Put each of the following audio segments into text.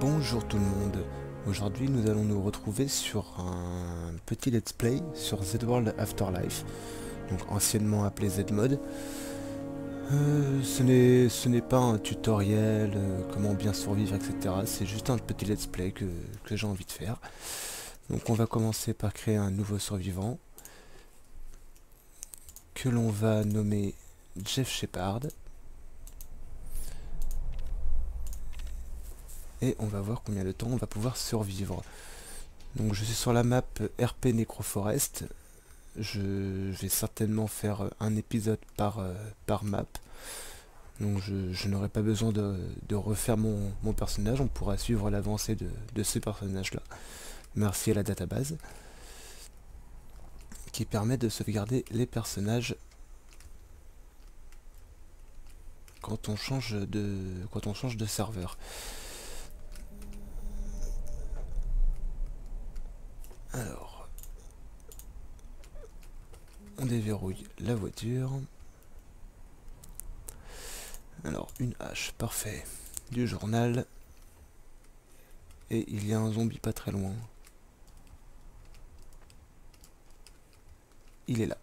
Bonjour tout le monde, aujourd'hui nous allons nous retrouver sur un petit let's play sur Z-World Afterlife, donc anciennement appelé Z-Mode. Ce n'est pas un tutoriel, comment bien survivre, etc. C'est juste un petit let's play que j'ai envie de faire. Donc on va commencer par créer un nouveau survivant, que l'on va nommer Jeff Shepard. Et on va voir combien de temps on va pouvoir survivre. Donc je suis sur la map RP Necroforest. Je vais certainement faire un épisode par map. Donc je n'aurai pas besoin de refaire mon personnage. On pourra suivre l'avancée de ce personnage-là. Merci à la database. Qui permet de sauvegarder les personnages quand on change de serveur. Alors, on déverrouille la voiture. Alors, une hache, parfait. Du journal. Et il y a un zombie pas très loin. Il est là.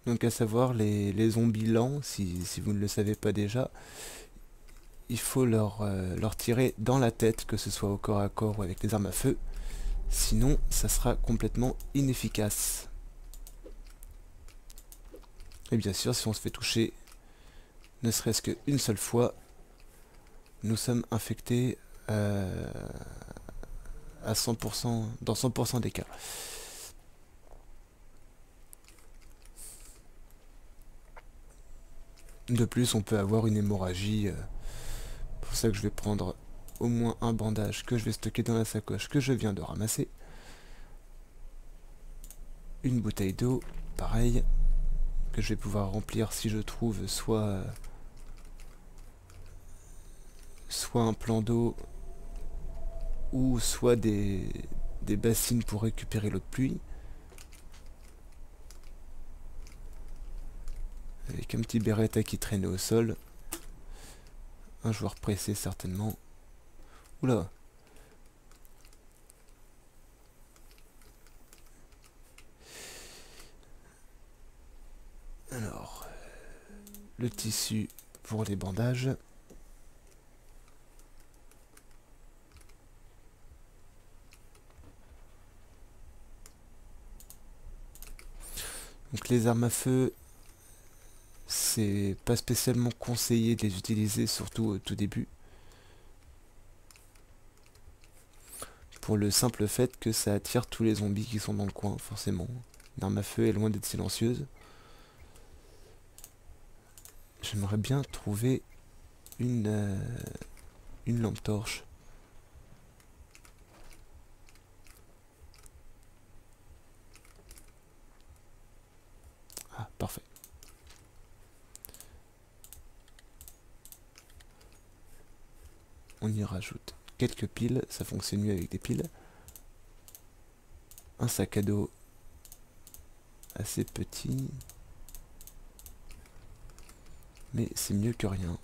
Donc à savoir, les zombies lents, si vous ne le savez pas déjà, il faut leur tirer dans la tête, que ce soit au corps à corps ou avec des armes à feu. Sinon, ça sera complètement inefficace. Et bien sûr, si on se fait toucher, ne serait-ce qu'une seule fois, nous sommes infectés à 100%, dans 100% des cas. De plus, on peut avoir une hémorragie. Pour ça que je vais prendre au moins un bandage que je vais stocker dans la sacoche que je viens de ramasser. Une bouteille d'eau, pareil, que je vais pouvoir remplir si je trouve soit un plan d'eau ou soit des bassines pour récupérer l'eau de pluie. Avec un petit Beretta qui traînait au sol. Un joueur pressé certainement. Oula. Alors, le tissu pour les bandages. Donc les armes à feu, c'est pas spécialement conseillé de les utiliser, surtout au tout début. Pour le simple fait que ça attire tous les zombies qui sont dans le coin, forcément. Une arme à feu est loin d'être silencieuse. J'aimerais bien trouver une lampe torche. Ah, parfait. On y rajoute quelques piles, ça fonctionne mieux avec des piles. Un sac à dos assez petit. Mais c'est mieux que rien.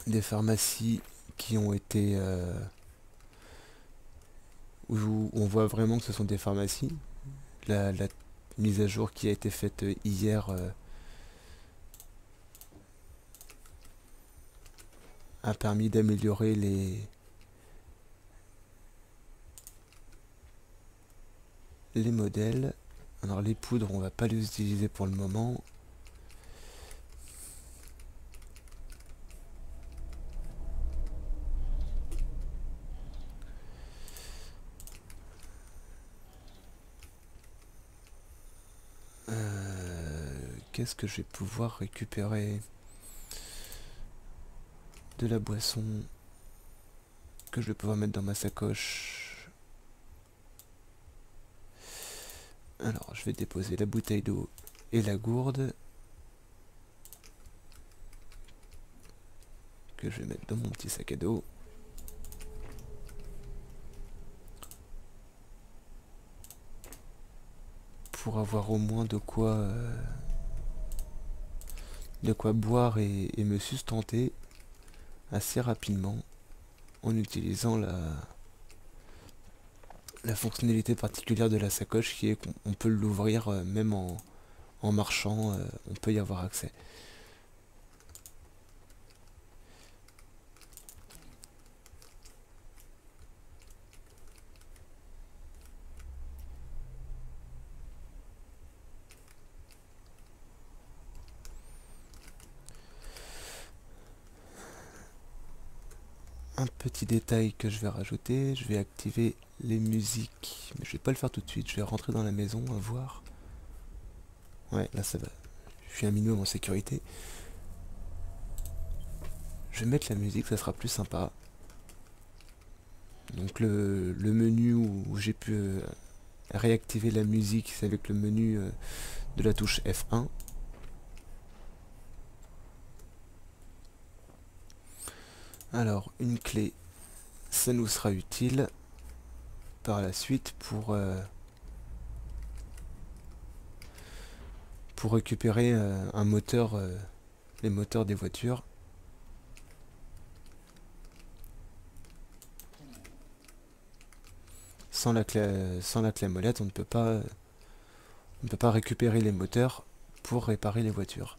Des pharmacies qui ont été... où on voit vraiment que ce sont des pharmacies. La mise à jour qui a été faite hier a permis d'améliorer les modèles. Alors les poudres, on va pas les utiliser pour le moment. Qu'est-ce que je vais pouvoir récupérer? De la boisson que je vais pouvoir mettre dans ma sacoche. Alors je vais déposer la bouteille d'eau et la gourde. que je vais mettre dans mon petit sac à dos. Pour avoir au moins de quoi boire et me sustenter assez rapidement en utilisant la fonctionnalité particulière de la sacoche qui est qu'on peut l'ouvrir même en marchant, on peut y avoir accès. Un petit détail que je vais rajouter, je vais activer les musiques, mais je vais pas le faire tout de suite, je vais rentrer dans la maison à voir. Ouais, là ça va, je suis un minimum en sécurité. Je vais mettre la musique, ça sera plus sympa. Donc le menu où j'ai pu réactiver la musique, c'est avec le menu de la touche F1. Alors, une clé, ça nous sera utile par la suite pour récupérer un moteur, les moteurs des voitures. Sans la clé molette, on ne peut pas récupérer les moteurs pour réparer les voitures.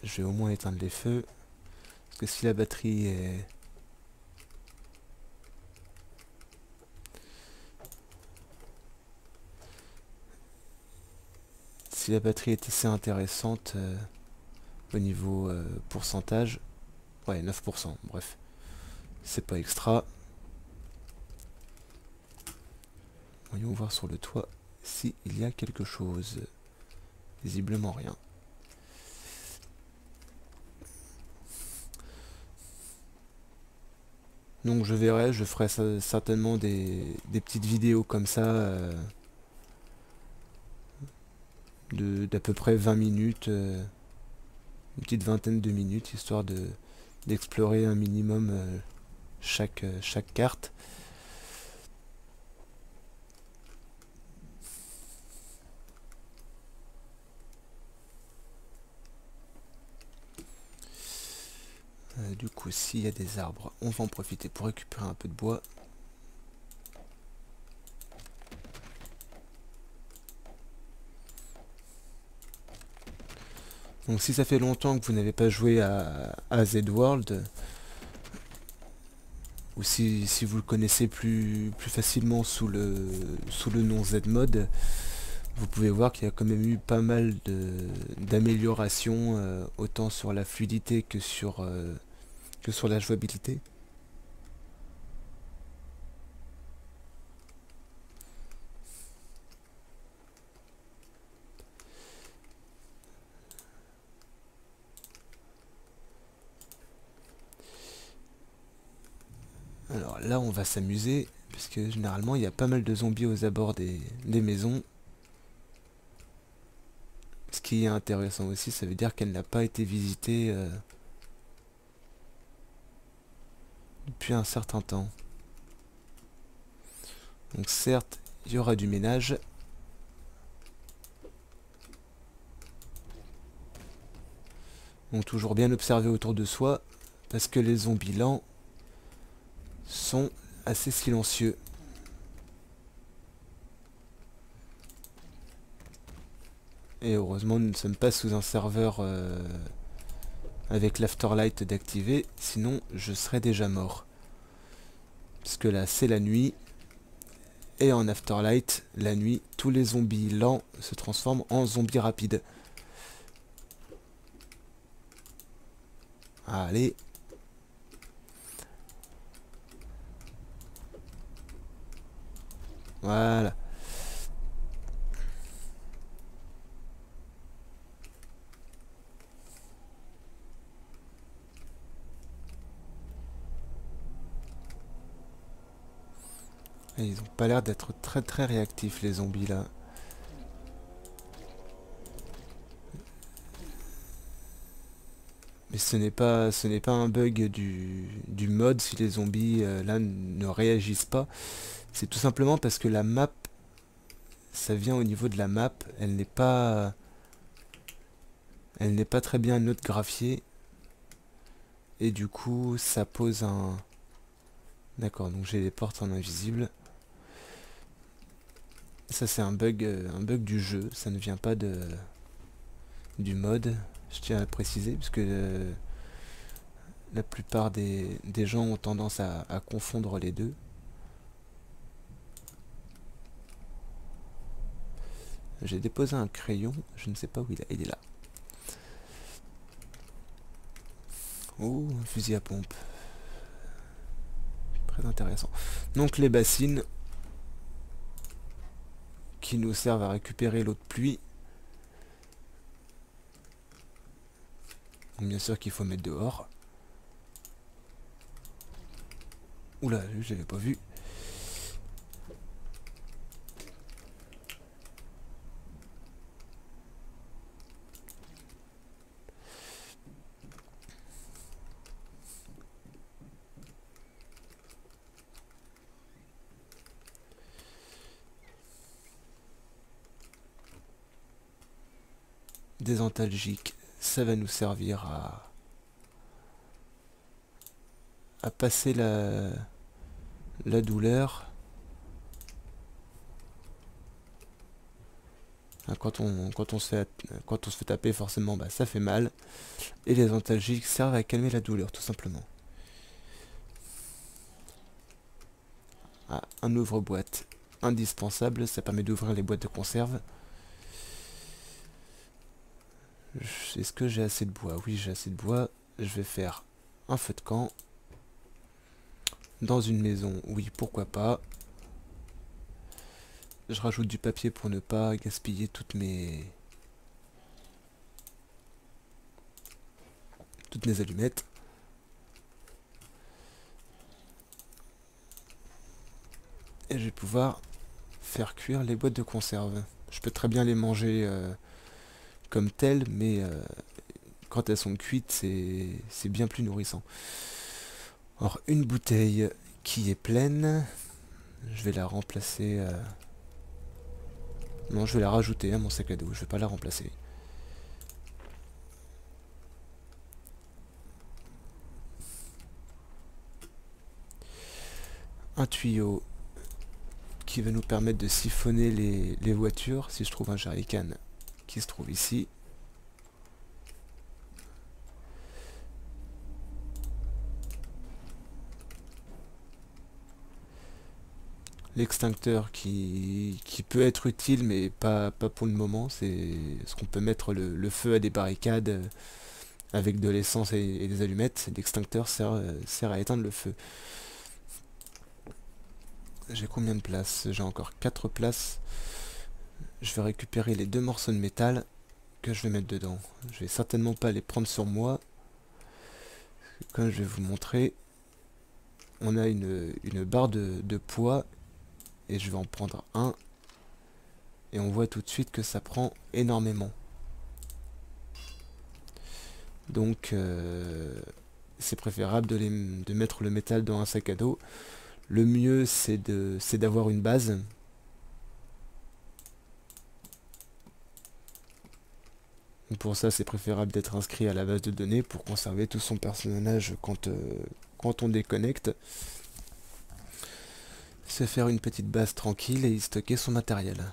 Je vais au moins éteindre les feux, parce que si la batterie est... Si la batterie est assez intéressante au niveau pourcentage, ouais 9%, bref, c'est pas extra. Voyons voir sur le toit s'il y a quelque chose. Visiblement rien. Donc je ferai certainement des petites vidéos comme ça d'à peu près 20 minutes, une petite vingtaine de minutes, histoire d'explorer un minimum chaque carte. Du coup, s'il y a des arbres, on va en profiter pour récupérer un peu de bois. Donc si ça fait longtemps que vous n'avez pas joué à Z-World, ou si vous le connaissez plus facilement sous le nom Z-Mode, vous pouvez voir qu'il y a quand même eu pas mal d'améliorations, autant sur la fluidité que sur la jouabilité. Alors là on va s'amuser, puisque généralement il y a pas mal de zombies aux abords des maisons. Ce qui est intéressant aussi, ça veut dire qu'elle n'a pas été visitée depuis un certain temps. Donc certes, il y aura du ménage. Donc toujours bien observer autour de soi, parce que les zombies lents sont assez silencieux. Et heureusement, nous ne sommes pas sous un serveur avec l'Afterlight d'activer, sinon je serais déjà mort. Parce que là, c'est la nuit. Et en Afterlight, la nuit, tous les zombies lents se transforment en zombies rapides. Allez. Voilà. Et ils ont pas l'air d'être très très réactifs les zombies là. Mais ce n'est pas un bug du mode si les zombies là ne réagissent pas. C'est tout simplement parce que la map, ça vient au niveau de la map, elle n'est pas très bien notographiée. Et du coup, ça pose un... D'accord, donc j'ai les portes en invisible. Ça c'est un bug du jeu, ça ne vient pas du mode, je tiens à le préciser, parce que la plupart des gens ont tendance à confondre les deux. J'ai déposé un crayon, je ne sais pas où il est là. Oh, un fusil à pompe. Très intéressant. Donc les bassines qui nous servent à récupérer l'eau de pluie. Donc bien sûr qu'il faut mettre dehors. Oula, je l'avais pas vu. Des antalgiques, ça va nous servir à passer la douleur. Quand on se fait taper, forcément, bah, ça fait mal. Et les antalgiques servent à calmer la douleur, tout simplement. Ah, un ouvre-boîte indispensable, ça permet d'ouvrir les boîtes de conserve. Est-ce que j'ai assez de bois? Oui, j'ai assez de bois. Je vais faire un feu de camp. Dans une maison, oui, pourquoi pas. Je rajoute du papier pour ne pas gaspiller toutes mes allumettes. Et je vais pouvoir faire cuire les boîtes de conserve. Je peux très bien les manger comme telles, mais quand elles sont cuites, c'est bien plus nourrissant. Alors, une bouteille qui est pleine, je vais la remplacer... Non, je vais la rajouter à mon sac à dos, je vais pas la remplacer. Un tuyau qui va nous permettre de siphonner les voitures, si je trouve un jerrycan qui se trouve ici. L'extincteur qui peut être utile mais pas pour le moment, c'est ce qu'on peut mettre le feu à des barricades avec de l'essence et des allumettes. L'extincteur sert à éteindre le feu. J'ai combien de places? J'ai encore 4 places. Je vais récupérer les 2 morceaux de métal que je vais mettre dedans. Je vais certainement pas les prendre sur moi. Comme je vais vous montrer, on a une barre de poids et je vais en prendre un. Et on voit tout de suite que ça prend énormément. Donc c'est préférable de mettre le métal dans un sac à dos. Le mieux c'est d'avoir une base. Pour ça, c'est préférable d'être inscrit à la base de données pour conserver tout son personnage quand on déconnecte. Se faire une petite base tranquille et y stocker son matériel.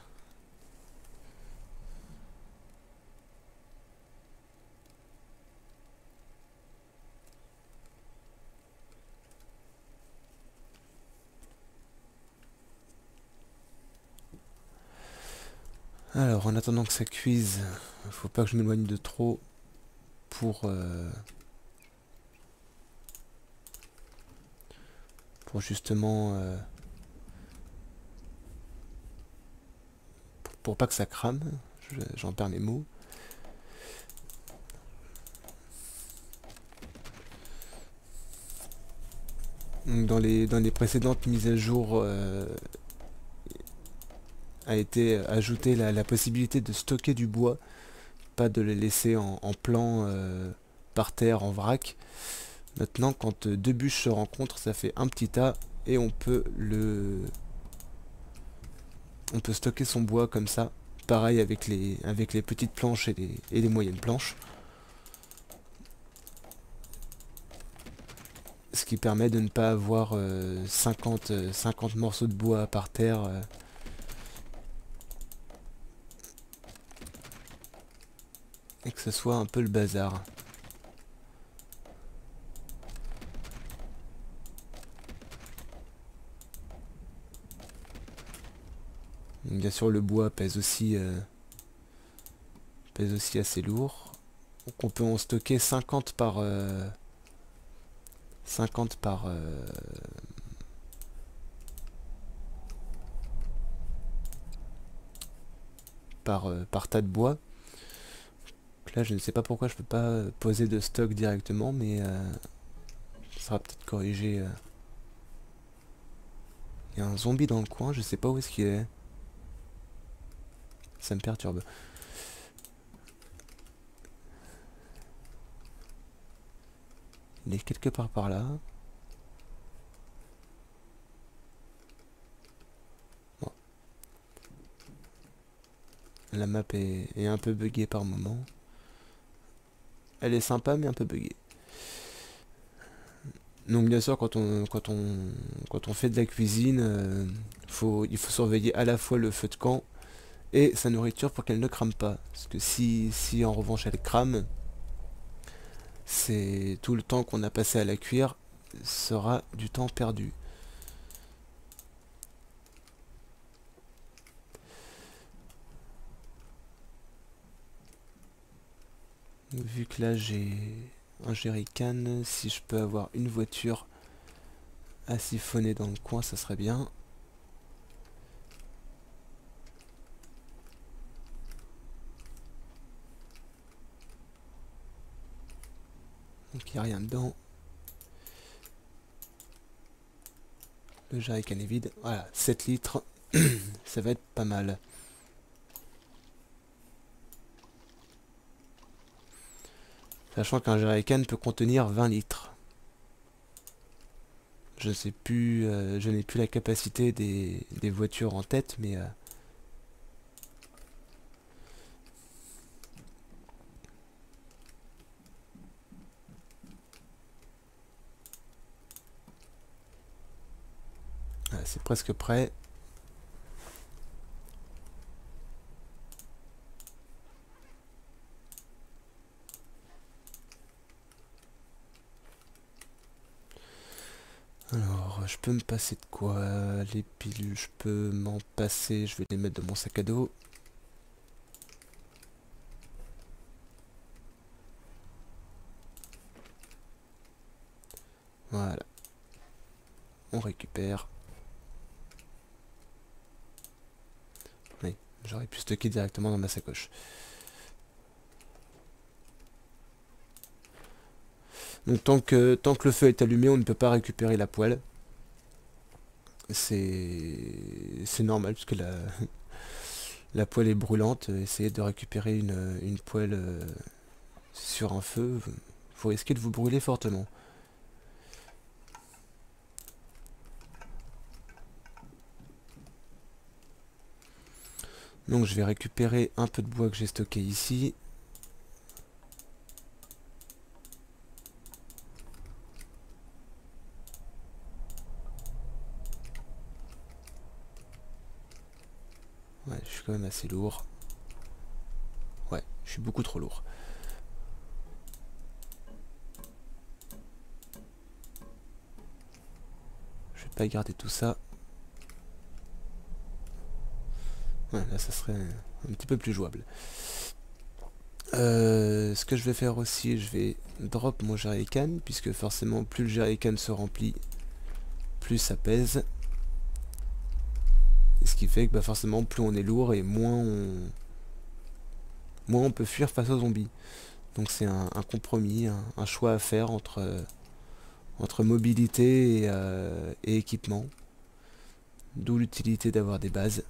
Alors, en attendant que ça cuise, faut pas que je m'éloigne de trop pour justement pour pas que ça crame. J'en perds mes mots. Donc, dans les précédentes mises à jour a été ajoutée la possibilité de stocker du bois, pas de le laisser en plan par terre en vrac. Maintenant, quand deux bûches se rencontrent, ça fait un petit tas et on peut stocker son bois comme ça. Pareil avec les petites planches et les moyennes planches. Ce qui permet de ne pas avoir 50 morceaux de bois par terre. Et que ce soit un peu le bazar. Bien sûr, le bois pèse aussi assez lourd. Donc on peut en stocker 50 par 50 par tas de bois. Donc là, je ne sais pas pourquoi je peux pas poser de stock directement, mais ça sera peut-être corrigé. Il y a un zombie dans le coin, je sais pas où est-ce qu'il est. Ça me perturbe. Il est quelque part par là. Bon. La map est un peu buggée par moment. Elle est sympa mais un peu buggée. Donc bien sûr quand on fait de la cuisine, il faut surveiller à la fois le feu de camp et sa nourriture pour qu'elle ne crame pas. Parce que si en revanche elle crame, c'est tout le temps qu'on a passé à la cuire sera du temps perdu. Vu que là j'ai un jerrycan, si je peux avoir une voiture à siphonner dans le coin, ça serait bien. Donc il n'y a rien dedans. Le jerrycan est vide. Voilà, 7 litres. Ça va être pas mal. Sachant qu'un jerrycan peut contenir 20 litres. Je sais plus, je n'ai plus la capacité des voitures en tête, mais voilà, c'est presque prêt. Alors, je peux me passer de quoi? Les pilules, je peux m'en passer, je vais les mettre dans mon sac à dos. Voilà. On récupère. Oui, j'aurais pu stocker directement dans ma sacoche. Donc tant que le feu est allumé, on ne peut pas récupérer la poêle. C'est normal puisque la poêle est brûlante. Essayez de récupérer une poêle sur un feu, vous risquez de vous brûler fortement. Donc je vais récupérer un peu de bois que j'ai stocké ici. Ouais, je suis quand même assez lourd. Ouais, je suis beaucoup trop lourd. Je vais pas garder tout ça. Ouais, là ça serait un petit peu plus jouable. Ce que je vais faire aussi, je vais drop mon jerrycan, puisque forcément plus le jerrycan se remplit, plus ça pèse. Et ce qui fait que bah, forcément plus on est lourd et moins on peut fuir face aux zombies. Donc c'est un compromis, un choix à faire entre entre mobilité et équipement. D'où l'utilité d'avoir des bases.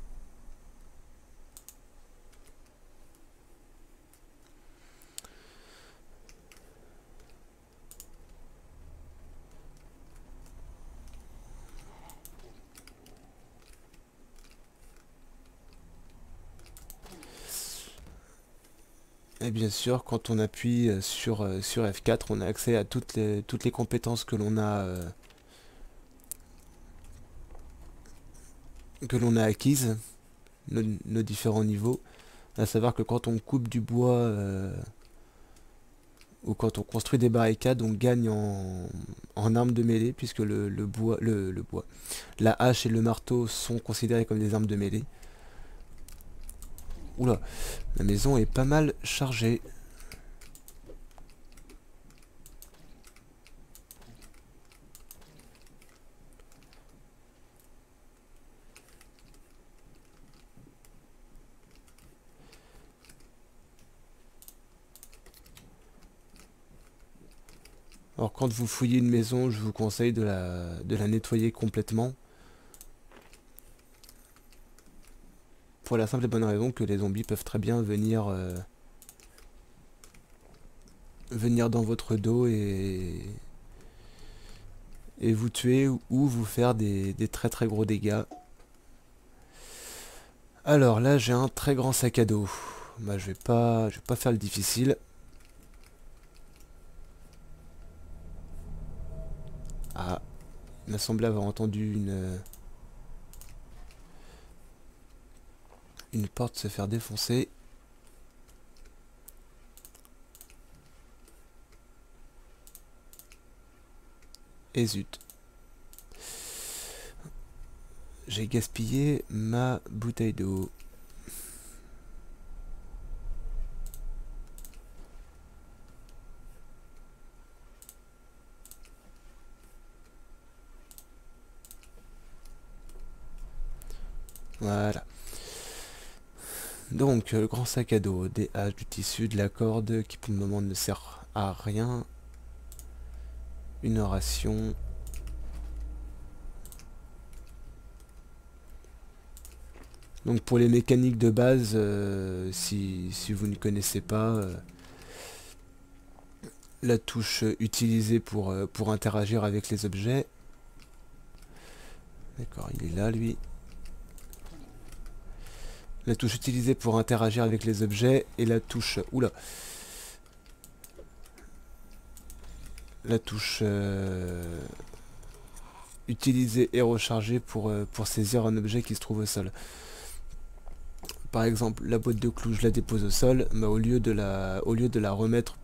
Et bien sûr, quand on appuie sur F4, on a accès à toutes les compétences que l'on a acquises, nos différents niveaux. À savoir que quand on coupe du bois ou quand on construit des barricades, on gagne en armes de mêlée, puisque le bois, la hache et le marteau sont considérés comme des armes de mêlée. Oula, la maison est pas mal chargée. Alors quand vous fouillez une maison, je vous conseille de la nettoyer complètement. Pour la simple et bonne raison que les zombies peuvent très bien venir dans votre dos et vous tuer ou vous faire des très très gros dégâts. Alors là j'ai un très grand sac à dos. Bah, je vais pas faire le difficile. Ah, il m'a semblé avoir entendu une porte se faire défoncer. Et zut. J'ai gaspillé ma bouteille d'eau. Voilà. Donc, le grand sac à dos, des haches, du tissu, de la corde qui pour le moment ne sert à rien. Une ration. Donc pour les mécaniques de base, si vous ne connaissez pas, la touche utilisée pour interagir avec les objets. D'accord, il est là lui. La touche utilisée pour interagir avec les objets et la touche... Oula. La touche utilisée et rechargée pour saisir un objet qui se trouve au sol. Par exemple, la boîte de clous, je la dépose au sol, mais au lieu de la remettre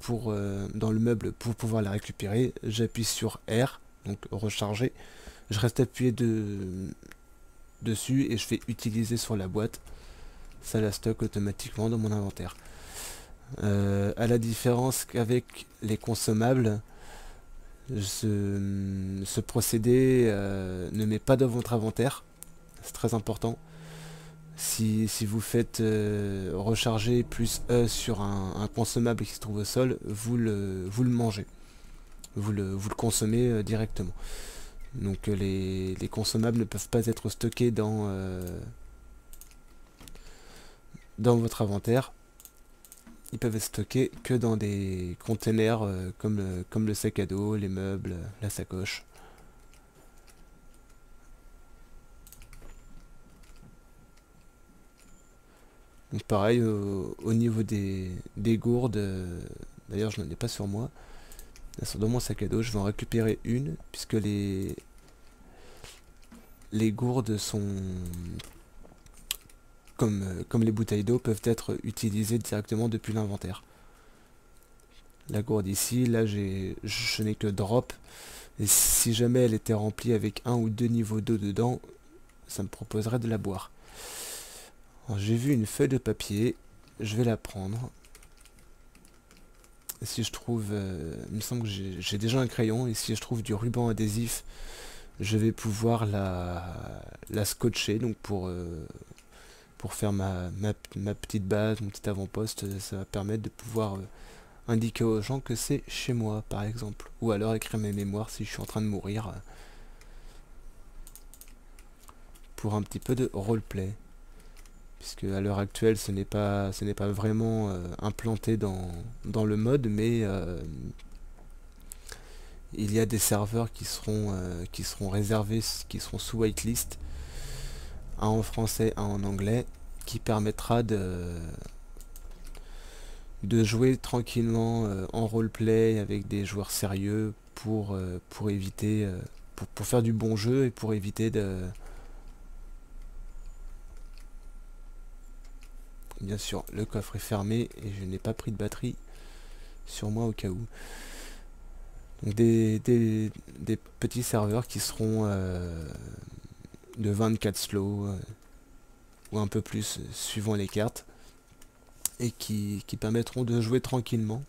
dans le meuble pour pouvoir la récupérer, j'appuie sur R, donc recharger. Je reste appuyé dessus et je fais utiliser sur la boîte. Ça la stocke automatiquement dans mon inventaire. À la différence qu'avec les consommables, ce procédé ne met pas dans votre inventaire. C'est très important. Si vous faites recharger plus E sur un consommable qui se trouve au sol, vous le mangez. Vous le consommez directement. Donc les consommables ne peuvent pas être stockés dans votre inventaire. Ils peuvent être stockés que dans des containers comme le sac à dos, les meubles, la sacoche. Donc pareil au niveau des gourdes, d'ailleurs je n'en ai pas sur moi. Elles sont dans mon sac à dos, je vais en récupérer une puisque les gourdes sont comme les bouteilles d'eau peuvent être utilisées directement depuis l'inventaire. La gourde ici, là je n'ai que drop. Et si jamais elle était remplie avec 1 ou 2 niveaux d'eau dedans, ça me proposerait de la boire. J'ai vu une feuille de papier, je vais la prendre. Et si je trouve, il me semble que j'ai déjà un crayon, et si je trouve du ruban adhésif, je vais pouvoir la scotcher, donc pour faire ma petite base, mon petit avant-poste. Ça va permettre de pouvoir indiquer aux gens que c'est chez moi par exemple, ou alors écrire mes mémoires si je suis en train de mourir, pour un petit peu de roleplay, puisque à l'heure actuelle ce n'est pas vraiment implanté dans le mode, mais il y a des serveurs qui seront réservés, qui seront sous whitelist, un en français, un en anglais, qui permettra de jouer tranquillement en roleplay avec des joueurs sérieux pour éviter, pour faire du bon jeu et pour éviter de... Bien sûr, le coffre est fermé et je n'ai pas pris de batterie sur moi au cas où. Donc des petits serveurs qui seront de 24 slow ou un peu plus suivant les cartes, et qui permettront de jouer tranquillement,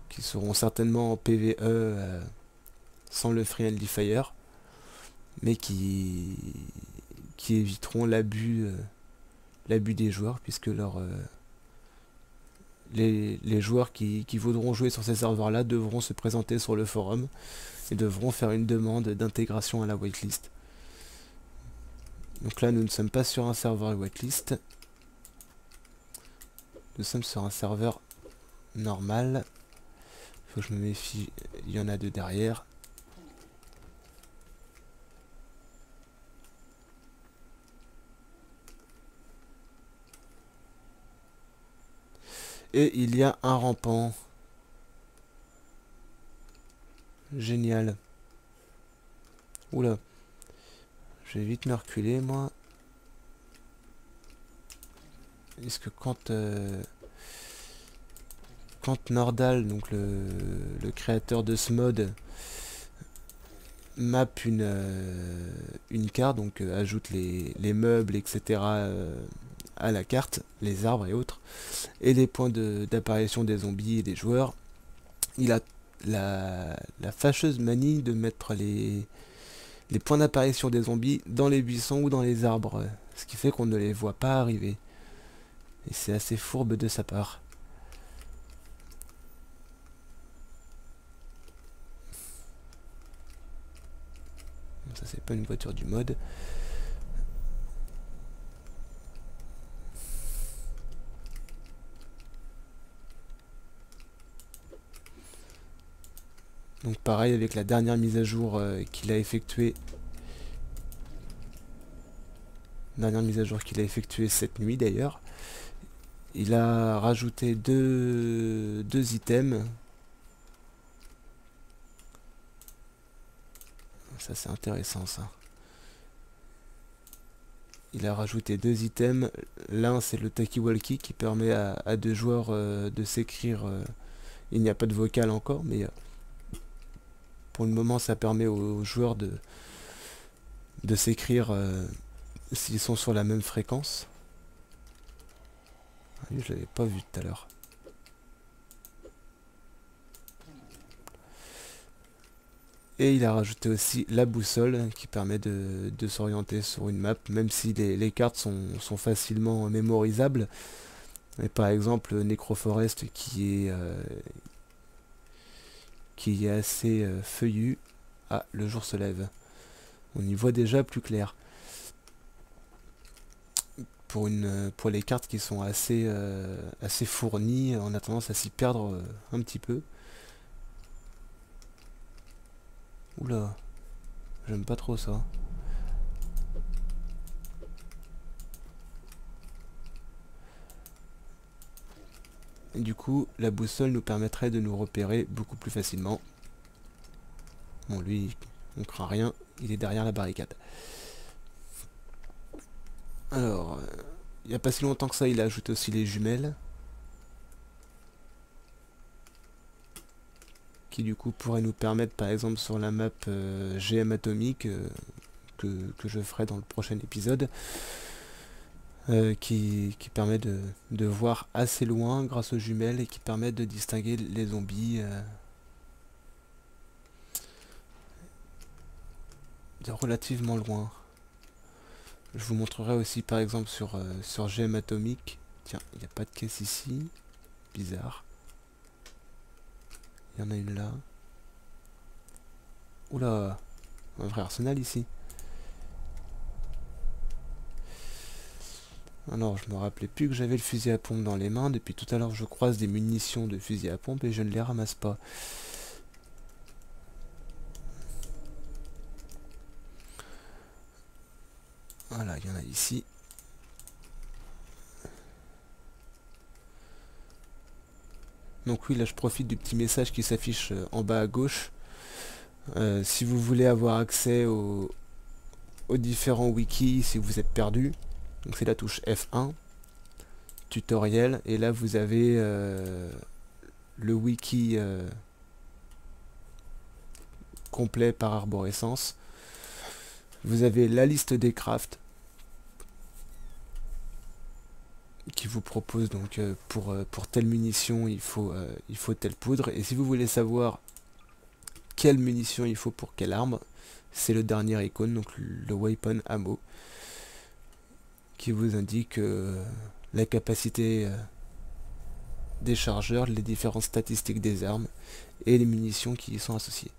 qui seront certainement en PvE sans le friendly fire, mais qui éviteront l'abus des joueurs, puisque les joueurs qui voudront jouer sur ces serveurs là devront se présenter sur le forum et devront faire une demande d'intégration à la whitelist. Donc là nous ne sommes pas sur un serveur whitelist, nous sommes sur un serveur normal. Faut que je me méfie, il y en a deux derrière. Et il y a un rampant. Génial. Oula. Je vais vite me reculer, moi. Est-ce que quand Nordal, donc le créateur de ce mode, map une carte, donc ajoute les meubles, etc. À la carte, les arbres et autres, et les points d'apparition des zombies et des joueurs, il a la fâcheuse manie de mettre les points d'apparition des zombies dans les buissons ou dans les arbres, ce qui fait qu'on ne les voit pas arriver. Et c'est assez fourbe de sa part. Ça c'est pas une voiture du mode. Donc pareil avec la dernière mise à jour qu'il a effectuée. Cette nuit d'ailleurs. Il a rajouté deux items. Ça c'est intéressant ça. Il a rajouté deux items. L'un c'est le talkie-walkie qui permet à deux joueurs de s'écrire. Il n'y a pas de vocal encore, mais pour le moment ça permet aux joueurs de s'écrire s'ils sont sur la même fréquence. Je l'avais pas vu tout à l'heure. Et il a rajouté aussi la boussole qui permet de s'orienter sur une map, même si les cartes sont facilement mémorisables. Et par exemple Necroforest qui est assez feuillu. Ah, le jour se lève. On y voit déjà plus clair. Pour les cartes qui sont assez fournies, on a tendance à s'y perdre un petit peu. Oula, j'aime pas trop ça. Et du coup, la boussole nous permettrait de nous repérer beaucoup plus facilement. Bon, lui, on craint rien, il est derrière la barricade. Alors, il n'y a pas si longtemps que ça, il a ajouté aussi les jumelles. Qui du coup pourrait nous permettre, par exemple sur la map GM Atomique, que je ferai dans le prochain épisode, qui permet de voir assez loin grâce aux jumelles et qui permet de distinguer les zombies de relativement loin. Je vous montrerai aussi par exemple sur GM Atomique. Tiens, il n'y a pas de caisse ici. bizarre. Il y en a une là. Oula, un vrai arsenal ici. Alors, je me rappelais plus que j'avais le fusil à pompe dans les mains. Depuis tout à l'heure, je croise des munitions de fusil à pompe et je ne les ramasse pas. Voilà, il y en a ici. Donc oui, là je profite du petit message qui s'affiche en bas à gauche. Si vous voulez avoir accès aux différents wikis, si vous êtes perdu, donc c'est la touche F1, tutoriel, et là vous avez le wiki complet par arborescence. Vous avez la liste des crafts qui vous propose donc pour telle munition il faut telle poudre, et si vous voulez savoir quelle munition il faut pour quelle arme, c'est le dernier icône, donc le weapon ammo, qui vous indique la capacité des chargeurs, les différentes statistiques des armes et les munitions qui y sont associées.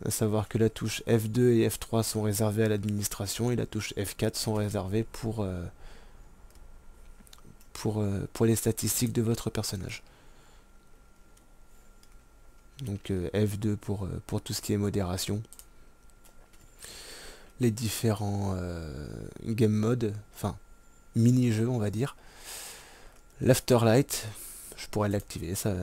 À savoir que la touche F2 et F3 sont réservées à l'administration et la touche F4 sont réservées pour les statistiques de votre personnage. Donc F2 pour tout ce qui est modération. Les différents game modes, enfin mini-jeux on va dire. L'Afterlight, je pourrais l'activer, ça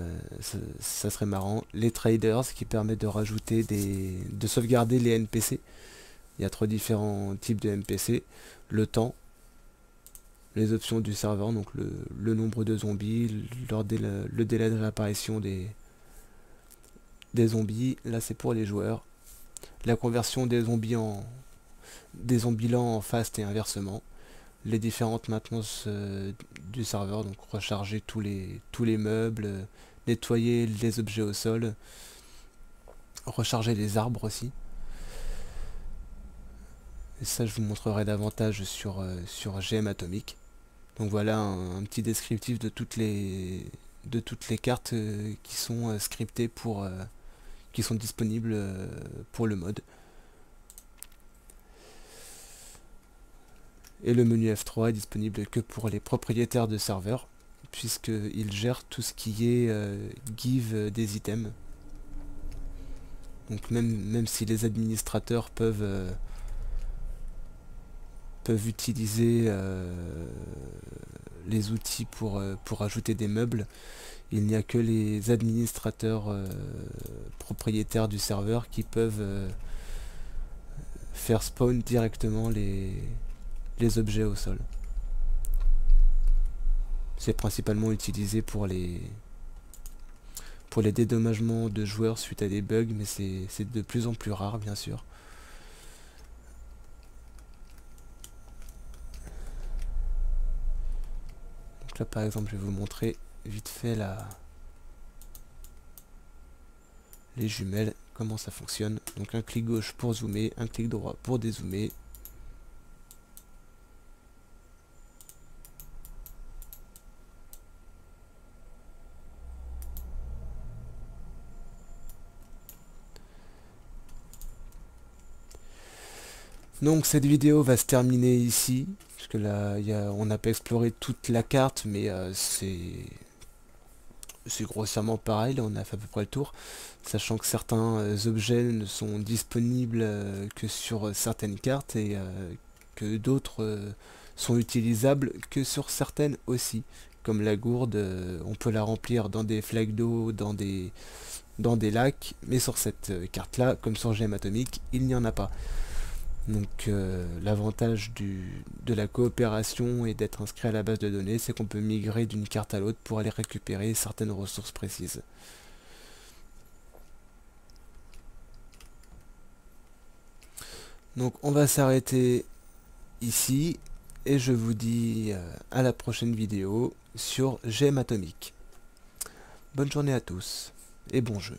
serait marrant. Les traders qui permettent de rajouter de sauvegarder les NPC. Il y a 3 différents types de NPC. Le temps, les options du serveur, donc le nombre de zombies, le délai de réapparition des zombies. Là c'est pour les joueurs. La conversion des zombies lents en fast et inversement. Les différentes maintenances du serveur, donc recharger tous les meubles, nettoyer les objets au sol, recharger les arbres aussi. Et ça je vous montrerai davantage sur GM Atomic. Donc voilà un petit descriptif de toutes les cartes qui sont scriptées qui sont disponibles pour le mode. Et le menu F3 est disponible que pour les propriétaires de serveurs, puisqu'il gère tout ce qui est give des items. Donc même si les administrateurs peuvent utiliser les outils pour ajouter des meubles, il n'y a que les administrateurs propriétaires du serveur qui peuvent faire spawn directement les objets au sol. C'est principalement utilisé pour les dédommagements de joueurs suite à des bugs, mais c'est de plus en plus rare bien sûr. Donc là par exemple je vais vous montrer vite fait les jumelles, comment ça fonctionne. Donc un clic gauche pour zoomer, un clic droit pour dézoomer. Donc cette vidéo va se terminer ici, parce que là on n'a pas exploré toute la carte, mais c'est grossièrement pareil, là on a fait à peu près le tour, sachant que certains objets ne sont disponibles que sur certaines cartes et que d'autres sont utilisables que sur certaines aussi, comme la gourde, on peut la remplir dans des flaques d'eau, dans des lacs, mais sur cette carte là, comme sur GM Atomic, il n'y en a pas. Donc l'avantage de la coopération et d'être inscrit à la base de données, c'est qu'on peut migrer d'une carte à l'autre pour aller récupérer certaines ressources précises. Donc on va s'arrêter ici et je vous dis à la prochaine vidéo sur GM Atomic. Bonne journée à tous et bon jeu.